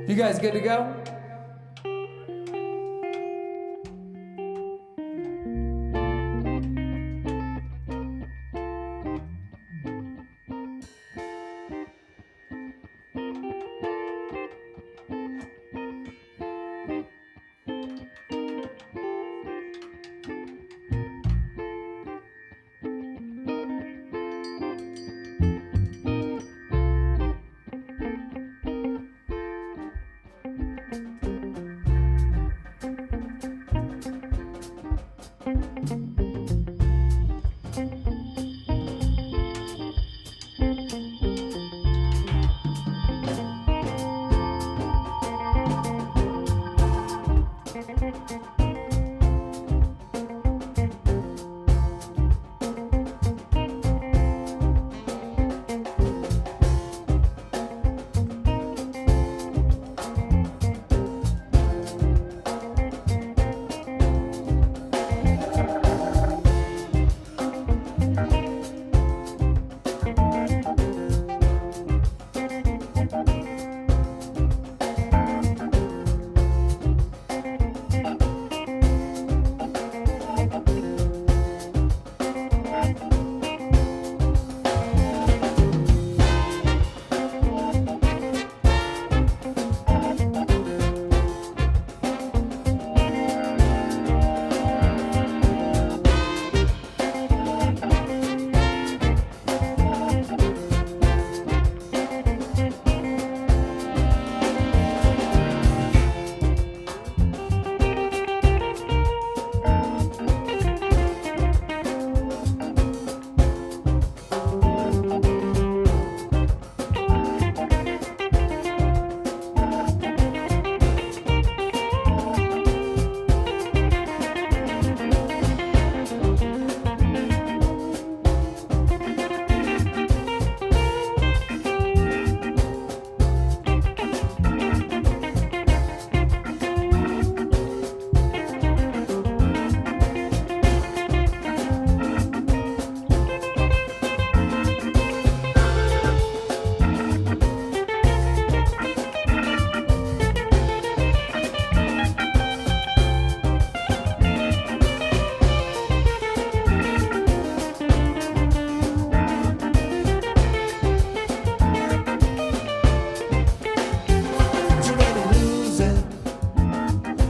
You guys good to go?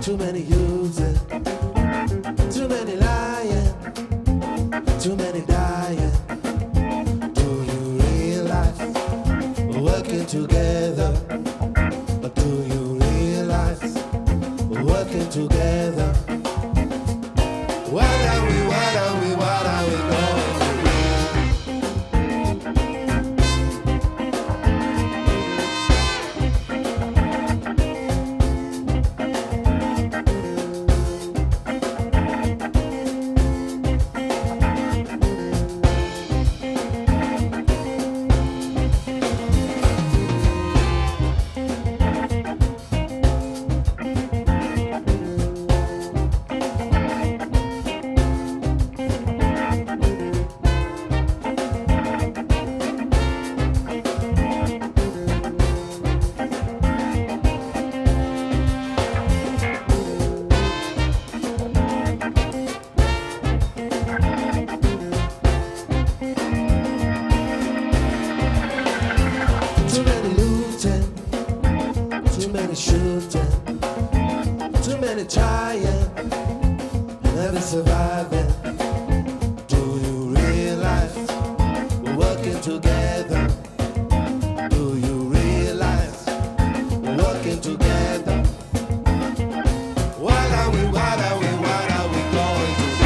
Too many using, too many lying, too many dying. Do you realize we're working together? Or do you realize we're working together? What are we going to do? Shooting, too many trying, never surviving. Do you realize we're working together? Do you realize we're working together? What are we going to do? What are we going to do?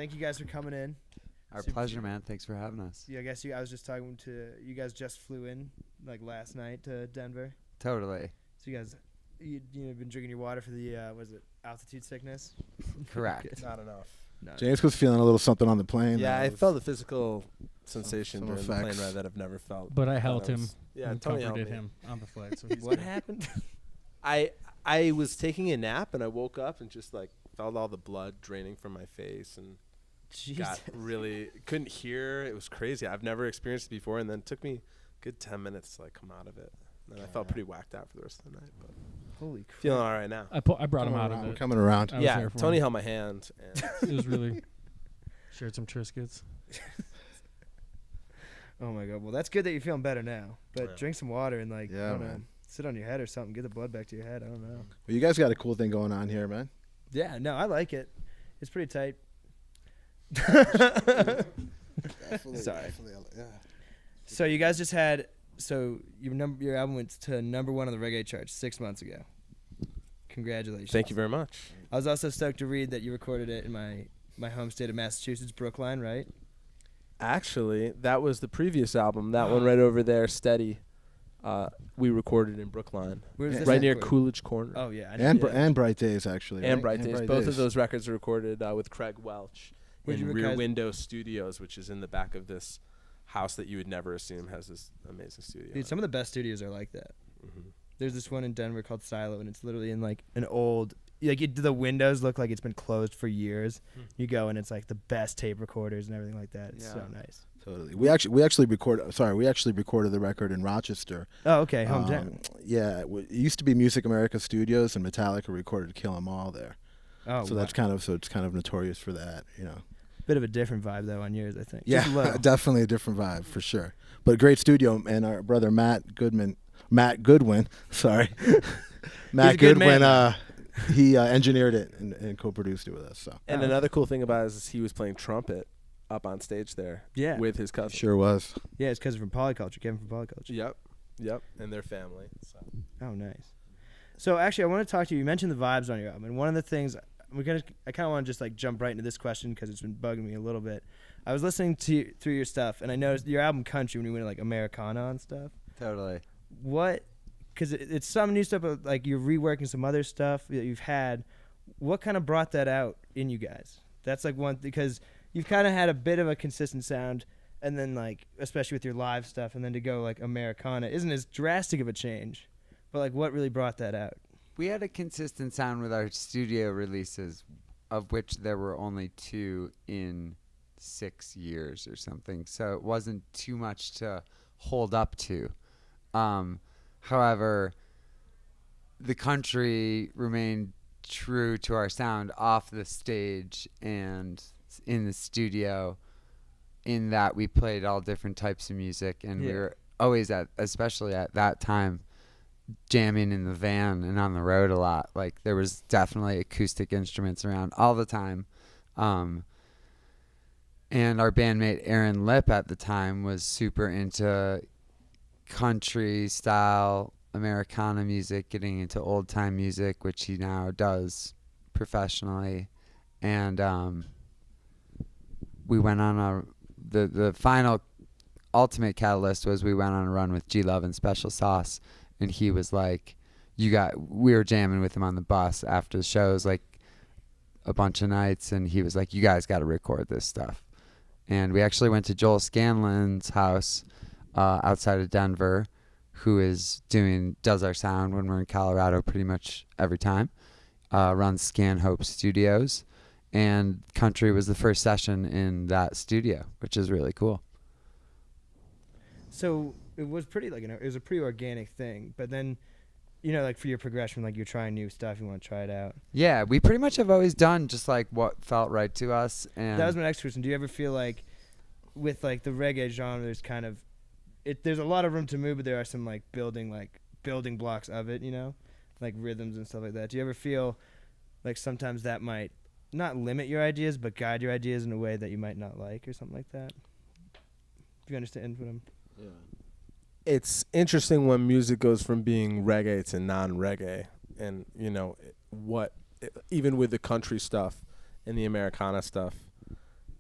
thank you guys for coming in. Our pleasure, man. Thanks for having us. Yeah, I was just talking to you guys. Just flew in like last night to Denver. Totally. So you guys, you been drinking your water for the was it altitude sickness? Correct. Not enough. No. James was feeling a little something on the plane. Yeah, I felt a physical sensation some during the plane effects. ride that I've never felt. But I held That him was- Yeah, and Tony helped comforted me. him on the flight. So he's What good. happened? I was taking a nap and I woke up and just like felt all the blood draining from my face and got really couldn't hear. It was crazy. I've never experienced it before, and then it took me a good 10 minutes to like come out of it. And I felt pretty whacked out for the rest of the night, but Holy crap. feeling all right now. I brought him out of We're it. coming around. I was Yeah, there for Tony him. held my hand. And It was really shared some Triscuits. Oh my god. Well, that's good that you're feeling better now. But Yeah. drink some water and like Yeah, I don't know, man. sit on your head or something. Get the blood back to your head. I don't know. Well, you guys got a cool thing going on here, man. Yeah. No, I like it. It's pretty tight. Definitely, Sorry. definitely, yeah. So you guys just had your album went to #1 on the reggae charts 6 months ago. Congratulations. thank you very much. I was also stoked to read that you recorded it in my home state of Massachusetts, Brookline, right? Actually, that was the previous album. That one right over there, Steady. We recorded in Brookline, Where was this right near recorded? Coolidge Corner. Oh yeah. And Yeah. and Bright Days actually. And right? Bright Days. Both of those records are recorded with Craig Welch Where'd you in Rear record- Window Studios, which is in the back of this house that you would never assume has this amazing studio. Dude, some of the best studios are like that. Mhm. There's this one in Denver called Silo, and it's literally in like an old, like the windows look like it's been closed for years. You go and it's like the best tape recorders and everything like that. It's so Yeah. nice. Totally. We actually recorded the record in Rochester. Oh, okay, hometown. Yeah, it used to be Music America Studios, and Metallica recorded "Kill 'Em All" there. Oh, So wow. it's kind of notorious for that, you know. Bit of a different vibe though on yours, I think. Yeah, Just a little. definitely a different vibe for sure. But a great studio, and our brother Matt Goodwin, sorry, Matt a good Goodwin, man. he engineered it and co-produced it with us. So And Oh. another cool thing about it is he was playing trumpet up on stage there Yeah. with his cousin. sure was. Yeah, it's because from Polyculture, Kevin from Polyculture. Yep, and their family. So. Oh, nice. So actually, I want to talk to you. You mentioned the vibes on your album, and one of the things I kind of want to just like jump right into this question because it's been bugging me a little bit. I was listening to through your stuff, and I noticed your album Country when you went to like Americana and stuff. Totally. What? Because it's some new stuff, but like you're reworking some other stuff that you've had. What kind of brought that out in you guys? That's like one because you've kind of had a bit of a consistent sound, and then like especially with your live stuff, and then to go like Americana isn't as drastic of a change. But like, what really brought that out? We had a consistent sound with our studio releases, of which there were only 2 in 6 years or something. So it wasn't too much to hold up to. However, the country remained true to our sound off the stage and in the studio, in that we played all different types of music, and we Yeah. were always especially at that time, jamming in the van and on the road a lot. Like there was definitely acoustic instruments around all the time. And our bandmate Aaron Lipp at the time was super into country style Americana music, getting into old time music, which he now does professionally. And we went on the final ultimate catalyst was we went on a run with G Love and Special Sauce. And he was like, we were jamming with him on the bus after the shows, like a bunch of nights. And he was like, you guys got to record this stuff. And we actually went to Joel Scanlon's house outside of Denver, who does our sound when we're in Colorado pretty much every time, runs Scan Hope Studios. And Country was the first session in that studio, which is really cool. So it was pretty it was a pretty organic thing, but then, like for your progression, like you're trying new stuff, you want to try it out. Yeah, we pretty much have always done just like what felt right to us. And That was my next question. Do you ever feel like, with like the reggae genre, there's kind of, there's a lot of room to move, but there are some like building blocks of it, like rhythms and stuff like that. Do you ever feel like sometimes that might not limit your ideas, but guide your ideas in a way that you might not like, or something like that? If you understand what I'm. Yeah. It's interesting when music goes from being reggae to non-reggae, and even with the country stuff and the Americana stuff,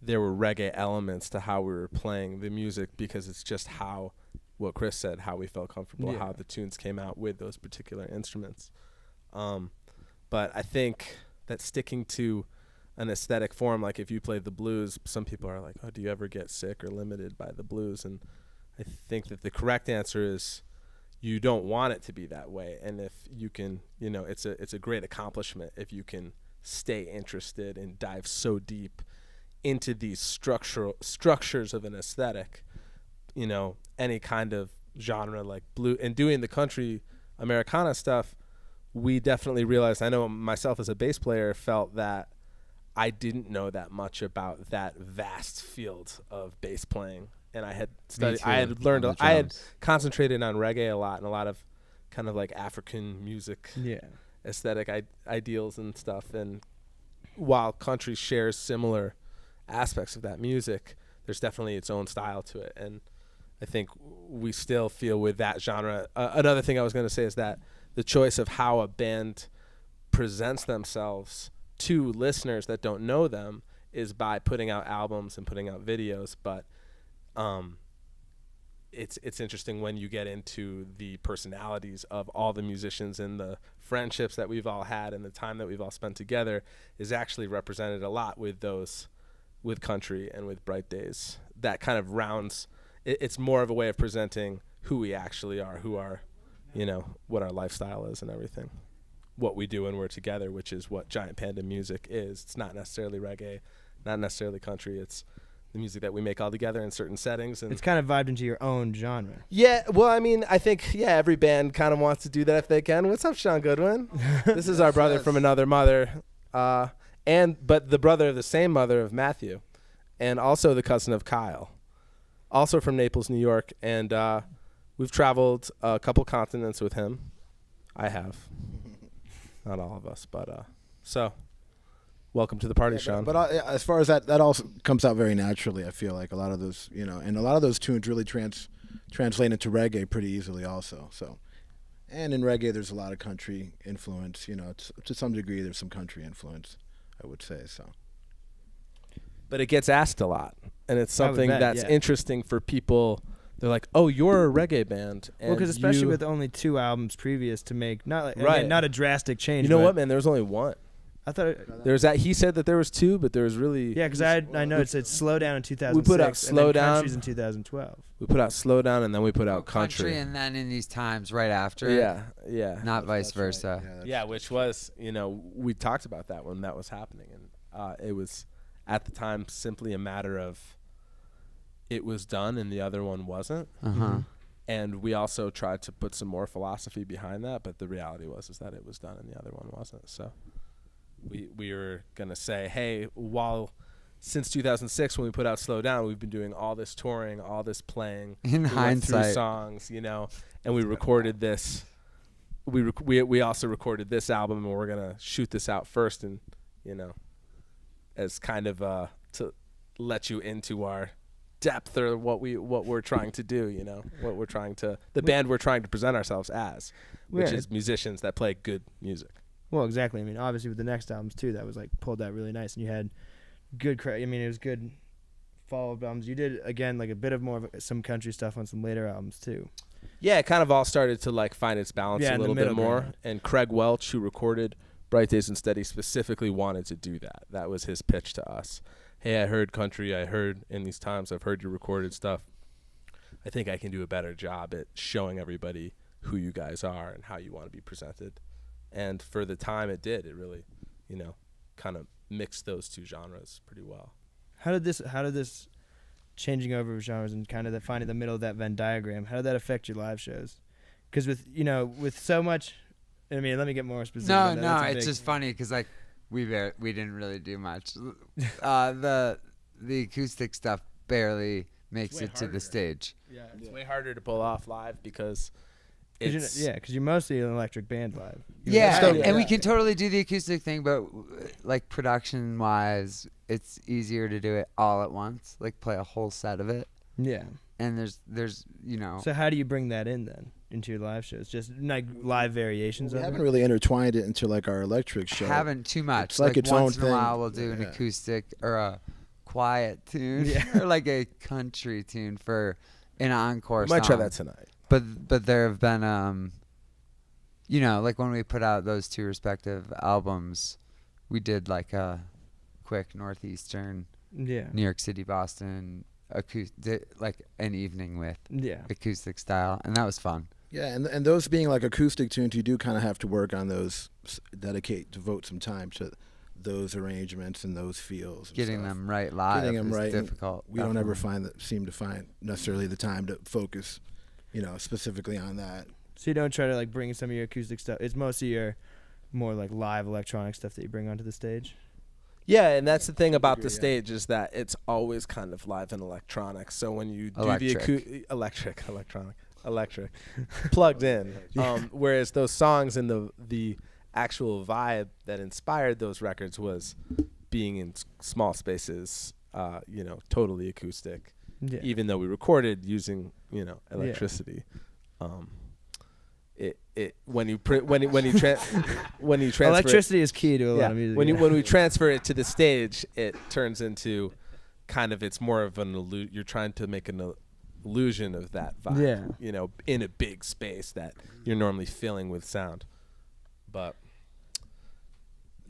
there were reggae elements to how we were playing the music, because it's just how, what Chris said, how we felt comfortable, how the tunes came out with those particular instruments. But I think that sticking to an aesthetic form, like if you played the blues, some people are like, oh, do you ever get sick or limited by the blues? And I think that the correct answer is you don't want it to be that way. And if you can, you know, it's a great accomplishment if you can stay interested and dive so deep into these structures of an aesthetic, you know, any kind of genre like blue. And doing the country Americana stuff, we definitely realized, I know myself as a bass player felt that I didn't know that much about that vast field of bass playing. And I had studied, I had learned, I had concentrated on reggae a lot and a lot of kind of like African music aesthetic ideals and stuff. And while country shares similar aspects of that music, there's definitely its own style to it. And I think we still feel with that genre. Another thing I was going to say is that the choice of how a band presents themselves to listeners that don't know them is by putting out albums and putting out videos. But it's interesting when you get into the personalities of all the musicians, and the friendships that we've all had and the time that we've all spent together is actually represented a lot with those, with country and with Bright Days. That kind of rounds, it's more of a way of presenting who we actually are, who our, you know, what our lifestyle is and everything, what we do when we're together, which is what Giant Panda music is. It's not necessarily reggae, not necessarily country. It's the music that we make all together in certain settings. And it's kind of vibed into your own genre. Yeah, well, I mean, I think, every band kind of wants to do that if they can. What's up, Sean Goodwin? This is our brother from another mother, but the brother of the same mother of Matthew, and also the cousin of Kyle, also from Naples, New York. And we've traveled a couple continents with him. I have. Not all of us, but so welcome to the party, Sean. But as far as that also comes out very naturally. I feel like a lot of those, you know, and a lot of those tunes really translate into reggae pretty easily also. So, and in reggae, there's a lot of country influence. You know, to some degree, there's some country influence, I would say. So, but it gets asked a lot, and it's something that's interesting for people. They're like, "Oh, you're a reggae band." And well, because especially with only 2 albums previous to make, not like, again, not a drastic change. You know what, man? There was only one. I thought there's that. He said that there was 2, but there was really because I know it said Slow Down in 2006. We put out Slow Down. Country's in 2012. We put out Slow Down, and then we put out Country, and then in these times right after. Yeah. Not vice versa. Right. Yeah, which was, you know, we talked about that when that was happening, and it was at the time simply a matter of it was done and the other one wasn't. And we also tried to put some more philosophy behind that, but the reality was that it was done and the other one wasn't. So we were going to say, hey, since 2006 when we put out Slow Down, we've been doing all this touring, all this playing. In hindsight. Through songs, you know, and we recorded this. We also recorded this album, and we're going to shoot this out first, and, you know, as kind of to let you into our depth or what we're trying to do, you know, the band we're trying to present ourselves as, which is musicians that play good music. Well, exactly. I mean, obviously with the next albums too, that was like pulled out really nice, and you had good. I mean, it was good follow-up albums. You did again like a bit of more of some country stuff on some later albums too. Yeah, it kind of all started to like find its balance a little bit more. Ground. And Craig Welch, who recorded Bright Days and Steady, specifically wanted to do that. That was his pitch to us. Hey, I heard country. I heard in these times, I've heard you recorded stuff. I think I can do a better job at showing everybody who you guys are and how you want to be presented. And for the time it did, it really, you know, kind of mixed those 2 genres pretty well. How did this changing over of genres and kind of finding the middle of that Venn diagram, how did that affect your live shows? Because with so much, I mean, let me get more specific. No, it's just funny because like we didn't really do much. The acoustic stuff barely makes it to the stage. Yeah, it's way harder to pull off live because because you're mostly an electric band live. And we can totally do the acoustic thing, but like production wise, it's easier to do it all at once, like play a whole set of it. Yeah. And there's you know. So how do you bring that in then into your live shows? Just like live variations We of haven't it? really intertwined it into like our electric show. Haven't too much. It's like its once own in a thing. while we'll do an acoustic or a quiet tune or like a country tune for an encore I might song. try that tonight. But there have been you know, like when we put out those two respective albums, we did like a quick Northeastern, Yeah. New York City, Boston, like an evening with Yeah. acoustic style, and that was fun. Yeah, and those being like acoustic tunes, you do kind of have to work on those, devote some time to those arrangements and those feels. And Getting stuff. them right live Getting them is right. difficult. We don't ever definitely. seem to find necessarily the time to focus, you know, specifically on that. So you don't try to like bring some of your acoustic stuff. It's mostly your more like live electronic stuff that you bring onto the stage. Yeah, and that's the thing about the Yeah. stage is that it's always kind of live and electronic. So when you do Electric. electric, plugged in. Whereas those songs and the actual vibe that inspired those records was being in small spaces, you know, totally acoustic. Yeah. Even though we recorded using, you know, electricity. When you transfer Electricity is key to a lot yeah, of music. when we transfer it to the stage, it turns into kind of, it's more of an you're trying to make an illusion of that vibe. Yeah. You know, in a big space that you're normally filling with sound. But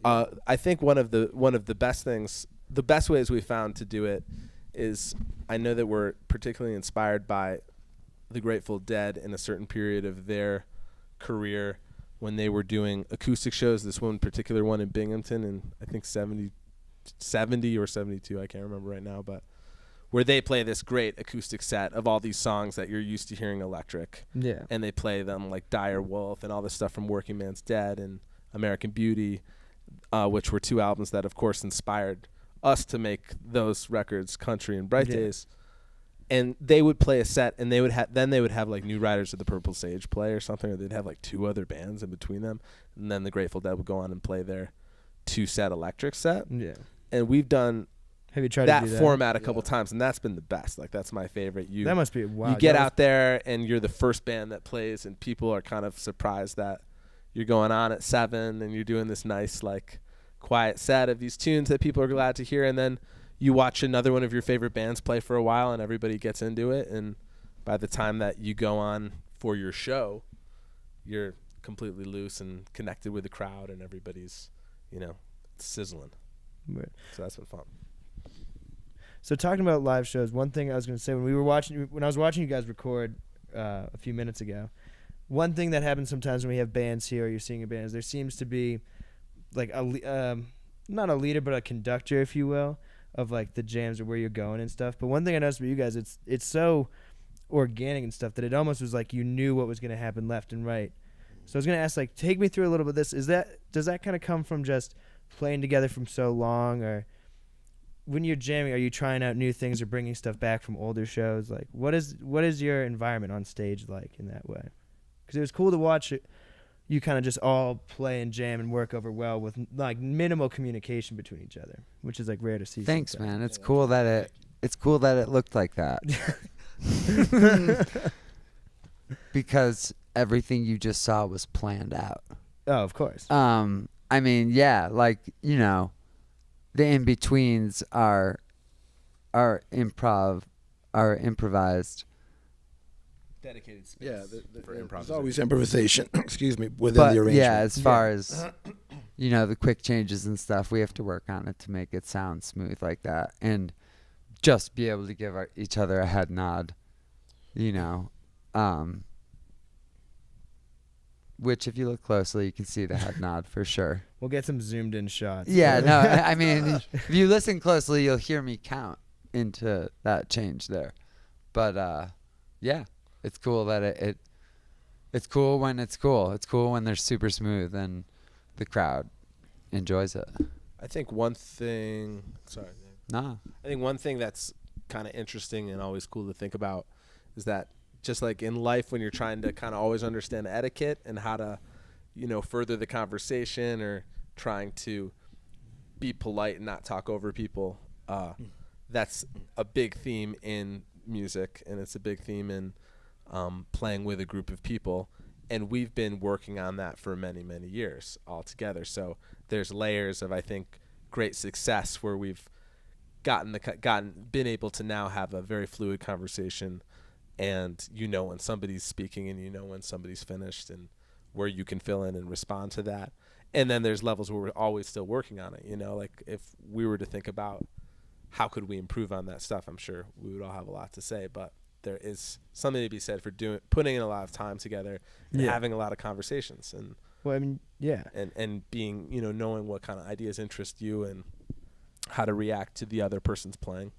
I think one of the best things, the best ways we found to do it is, I know that we're particularly inspired by the Grateful Dead in a certain period of their career when they were doing acoustic shows. This one particular one in Binghamton in I think 70 or 72, I can't remember right now, but where they play this great acoustic set of all these songs that you're used to hearing electric. Yeah. And they play them like Dire Wolf and all this stuff from Working Man's Dead and American Beauty, which were two albums that of course inspired us to make those records, Country and Bright Days. And they would play a set, and they would have like New Riders of the Purple Sage play or something, or they'd have like two other bands in between them, and then the Grateful Dead would go on and play their 2-set electric set. Yeah. And we've done Have you tried that to do that? format a couple times, and that's been the best. Like that's my favorite. That must be wow. You get out there, and you're the first band that plays, and people are kind of surprised that you're going on at 7, and you're doing this nice like quiet set of these tunes that people are glad to hear, and then you watch another one of your favorite bands play for a while and everybody gets into it, and by the time that you go on for your show, you're completely loose and connected with the crowd and everybody's, you know, sizzling. Right. So that's been fun. So talking about live shows, one thing I was going to say when I was watching you guys record a few minutes ago, one thing that happens sometimes when we have bands here or you're seeing a band is there seems to be like not a leader but a conductor, if you will, of like the jams or where you're going and stuff. But one thing I noticed about you guys, it's so organic and stuff that it almost was like you knew what was going to happen left and right. So I was going to ask, like, take me through a little bit of this. Does that kind of come from just playing together from so long, or when you're jamming, are you trying out new things or bringing stuff back from older shows? Like, what is your environment on stage like in that way? Because it was cool to watch it. You kind of just all play and jam and work over well with like minimal communication between each other, which is like rare to see. Thanks, sometimes. man. It's cool that it looked like that. Because everything you just saw was planned out. Oh, of course. I mean, yeah, like, you know, the in-betweens are improvised. Dedicated space. Yeah, for there's improvisation. always improvisation. Excuse me, within But the arrangement. yeah, as far as, you know, the quick changes and stuff, we have to work on it to make it sound smooth like that, and just be able to give each other a head nod, you know. Which, if you look closely, you can see the head nod for sure. We'll get some zoomed in shots. Yeah, no, I mean, if you listen closely, you'll hear me count into that change there. But yeah, it's cool that it's cool when it's cool. It's cool when they're super smooth and the crowd enjoys it. I think one thing Nah. I think one thing that's kind of interesting and always cool to think about is that just like in life, when you're trying to kind of always understand etiquette and how to, you know, further the conversation or trying to be polite and not talk over people, that's a big theme in music, and it's a big theme in playing with a group of people. And we've been working on that for many, many years all together. So there's layers of, I think, great success where we've been able to now have a very fluid conversation, and when somebody's speaking and when somebody's finished, and where you can fill in and respond to that. And then there's levels where we're always still working on it. Like if we were to think about how could we improve on that stuff, I'm sure we would all have a lot to say, but there is something to be said for putting in a lot of time together and having a lot of conversations, and and being, knowing what kind of ideas interest you and how to react to the other person's playing.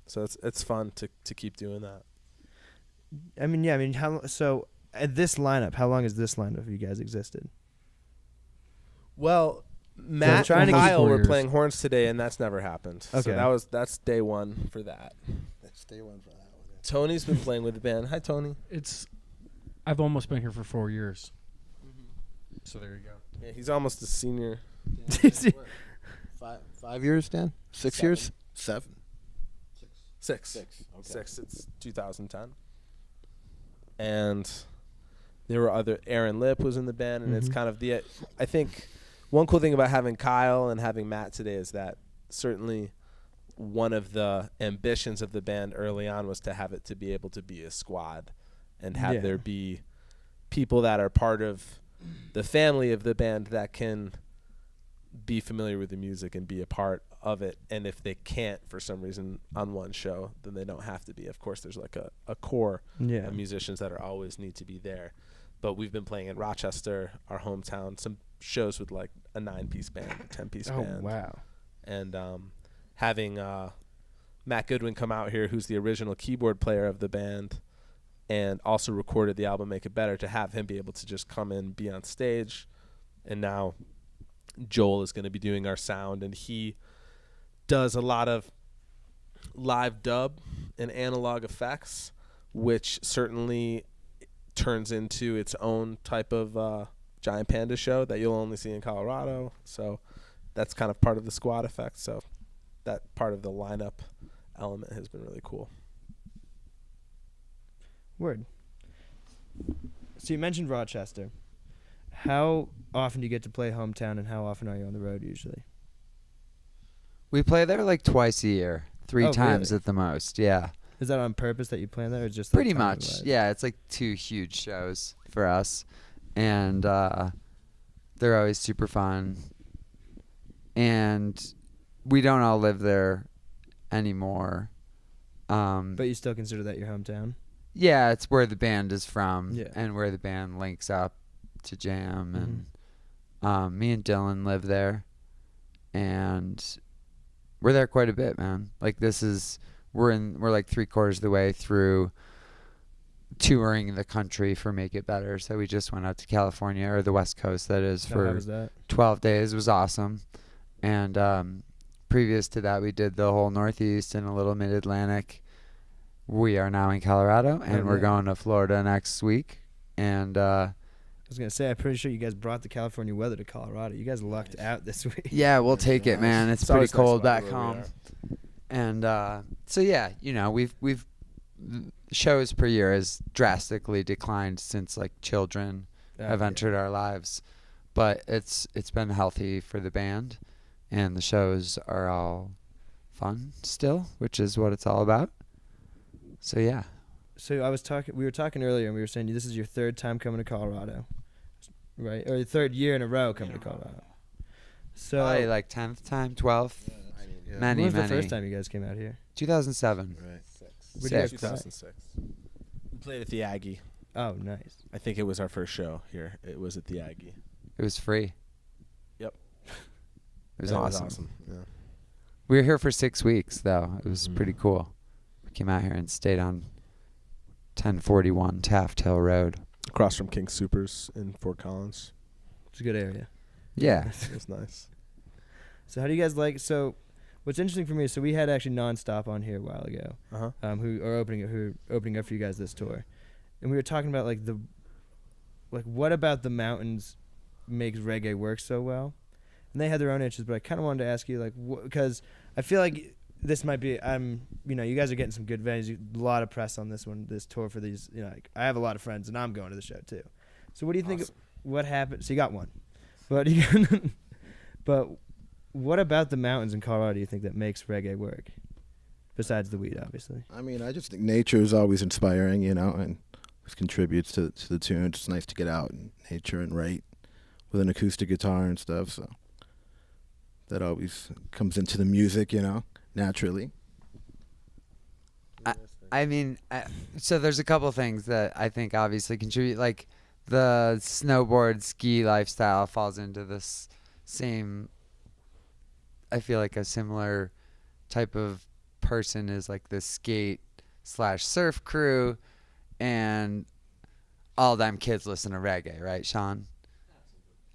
So it's fun to keep doing that. So at this lineup, how long has this lineup of you guys existed? Well, Matt and Kyle were playing horns today, and that's never happened. Okay. So that's day one for that. That's day one for that one. Yeah. Tony's been playing with the band. Hi, Tony. I've almost been here for 4 years. So there you go. Yeah, he's almost a senior. What, 5 years, Dan? 6 years? 7. 6. Okay. 6. It's 2010. And there were Aaron Lipp was in the band, and it's kind of I think one cool thing about having Kyle and having Matt today is that certainly one of the ambitions of the band early on was to have it to be able to be a squad and have there be people that are part of the family of the band that can be familiar with the music and be a part of it. And if they can't for some reason on one show, then they don't have to be. Of course, there's like a core of musicians that are always need to be there. But we've been playing in Rochester, our hometown, some shows with like a 9-piece band, a 10-piece band. Oh, wow. And having Matt Goodwin come out here, who's the original keyboard player of the band and also recorded the album Make It Better, to have him be able to just come in, be on stage. And now Joel is going to be doing our sound, and he does a lot of live dub and analog effects, which certainly turns into its own type of Giant Panda show that you'll only see in Colorado. So that's kind of part of the squad effect. So that part of the lineup element has been really cool. Word. So you mentioned Rochester. How often do you get to play hometown, and how often are you on the road usually? We play there like twice a year, 3 times really? at the most. Yeah. Is that on purpose that you plan that, or just Pretty much. Yeah, it's like 2 huge shows for us, and they're always super fun. And we don't all live there anymore. But you still consider that your hometown? Yeah, it's where the band is from, Yeah. and where the band links up to jam. And me and Dylan live there, and we're there quite a bit, man. Like we're like 3/4 of the way through touring the country for Make It Better. So we just went out to California, or the West Coast, that is, How for was that? 12 days. It was awesome. And previous to that, we did the whole Northeast and a little Mid-Atlantic. We are now in Colorado, and we're going to Florida next week. And I was going to say, I'm pretty sure you guys brought the California weather to Colorado. You guys lucked out this week. yeah, we'll take it, man. It's pretty always nice cold weather back where we home. are. And so yeah, we've shows per year has drastically declined since like children have entered our lives, but it's been healthy for the band, and the shows are all fun still, which is what it's all about. So yeah. So we were talking earlier, and we were saying this is your 3rd time coming to Colorado, right? Or your 3rd year in a row coming to Colorado. So Probably like 10th time, 12th. Many, when was many. the first time you guys came out here? 2007. Right. Where did you guys play? 2006. We played at the Aggie. Oh, nice. I think it was our first show here. It was at the Aggie. It was free. Yep. It was That awesome. Yeah. We were here for 6 weeks, though. It was pretty cool. We came out here and stayed on 1041 Taft Hill Road. Across from King Supers in Fort Collins. It's a good area. Yeah. It was nice. So how do you guys like? So what's interesting for me is, so we had actually Nonstop on here a while ago, who are opening up for you guys this tour, and we were talking about what about the mountains makes reggae work so well, and they had their own issues, but I kind of wanted to ask you because I feel like this might be you guys are getting some good venues, a lot of press on this tour for these, I have a lot of friends and I'm going to the show too. So what do you think? What happened? So you got one, but what about the mountains in Colorado do you think that makes reggae work? besides the weed, obviously. I mean, I just think nature is always inspiring, you know, and it contributes to the tune. It's nice to get out in nature and write with an acoustic guitar and stuff. So that always comes into the music, you know, naturally. I mean, so there's a couple things that I think obviously contribute. Like the snowboard ski lifestyle falls into this same. I feel like a similar type of person is like the skate/surf crew, and all them kids listen to reggae, right, Sean?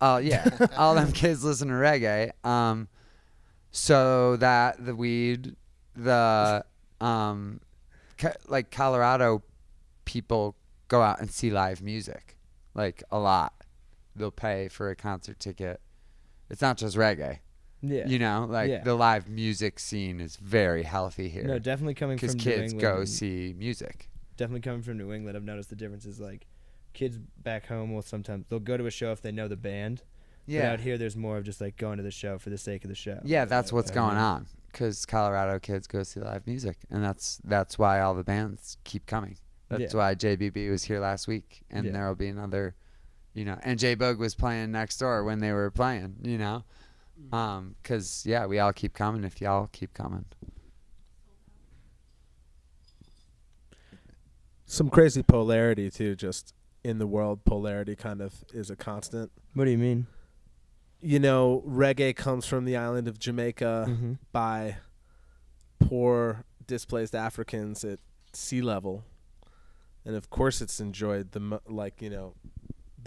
Oh yeah, all them kids listen to reggae. So that the weed, the like Colorado people go out and see live music, like a lot. They'll pay for a concert ticket. It's not just reggae. Yeah. You know, like the live music scene is very healthy here. No, definitely coming from because New kids England. go see music. Definitely coming from New England, I've noticed the differences. Like, kids back home will sometimes they'll go to a show if they know the band. Yeah. But out here, there's more of just like going to the show for the sake of the show. Yeah, that's what's going on. Because Colorado kids go see live music, and that's why all the bands keep coming. That's why JBB was here last week, and there will be another, you know. And J Bug was playing next door when they were playing, you know. Because we all keep coming if y'all keep coming. Some crazy polarity too, just in the world. Polarity kind of is a constant. What do you mean? You know, reggae comes from the island of Jamaica by poor displaced Africans at sea level, and of course it's enjoyed the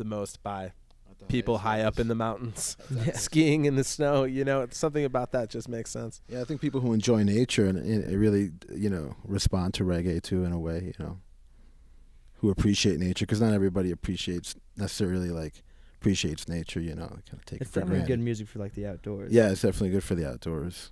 most by people high up in the mountains skiing in the snow. You know, it's something about that just makes sense. Yeah, I think people who enjoy nature and really, you know, respond to reggae too in a way, you know, who appreciate nature, because not everybody appreciates nature, you know, kind of take It's it for definitely granted. good music for like the outdoors. Yeah, it's definitely good for the outdoors.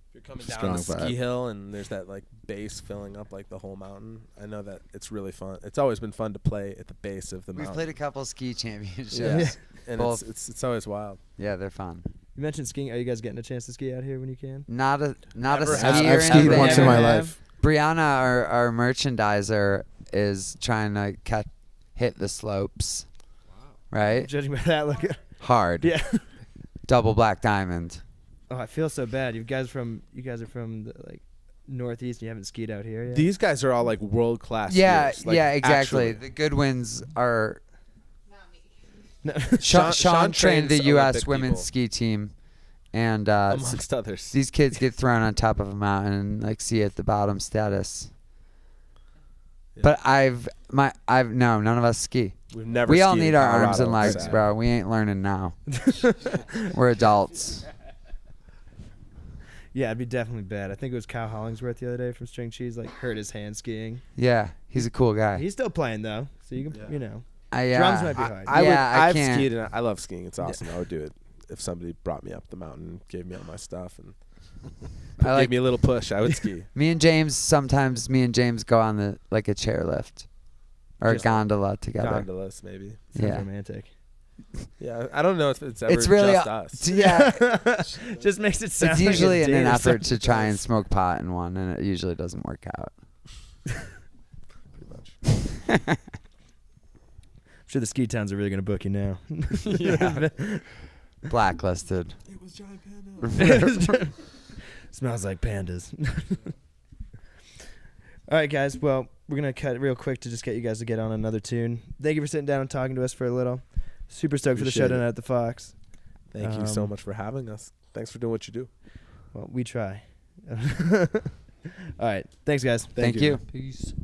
If you're coming Strong down the ski vibe. hill and there's that like bass filling up like the whole mountain, I know that it's really fun. It's always been fun to play at the base of the We've mountain. played a couple ski championships. Yeah. And Both. it's always wild. Yeah, they're fun. You mentioned skiing. Are you guys getting a chance to ski out here when you can? Not a Never skier. have. I've skied in once in there. my life. Brianna, our merchandiser, is trying to hit the slopes. Right? Judging by that, look. Hard. Yeah. Double black diamond. Oh, I feel so bad. You guys are from the like Northeast. And you haven't skied out here yet. These guys are all like world class. Yeah, skiers, like, yeah, exactly. actually. The Goodwins are. No. Sean trained the trains U.S. Olympic women's people. ski team, and amongst others. these kids get thrown on top of a mountain and like see at the bottom status. Yeah. But none of us ski. We've never. We all skied in need our arms Colorado, and legs, so- bro. We ain't learning now. We're adults. Yeah, it'd be definitely bad. I think it was Kyle Hollingsworth the other day from String Cheese, like hurt his hand skiing. Yeah, he's a cool guy. He's still playing though, so you can, Yeah. you know. Yeah. Drums might be hard. I've can't. skied and I love skiing. It's awesome. I would do it if somebody brought me up the mountain, gave me all my stuff, and I gave me a little push. I would ski. Me and James go on the like a chairlift or Just a gondola together. Gondolas, maybe. Sounds Yeah. romantic. Yeah, I don't know if it's ever It's really just us. Yeah, Just makes it sound it's like usually a in date an or effort to something. try and smoke pot in one, and it usually doesn't work out. Pretty much. I'm sure the ski towns are really going to book you now. Blacklisted. It was Giant Panda. Smells like pandas. All right, guys. Well, we're going to cut real quick to just get you guys to get on another tune. Thank you for sitting down and talking to us for a little. Super stoked for the show Appreciate it. tonight at the Fox. Thank you so much for having us. Thanks for doing what you do. Well, we try. All right. Thanks, guys. Thank you. Peace.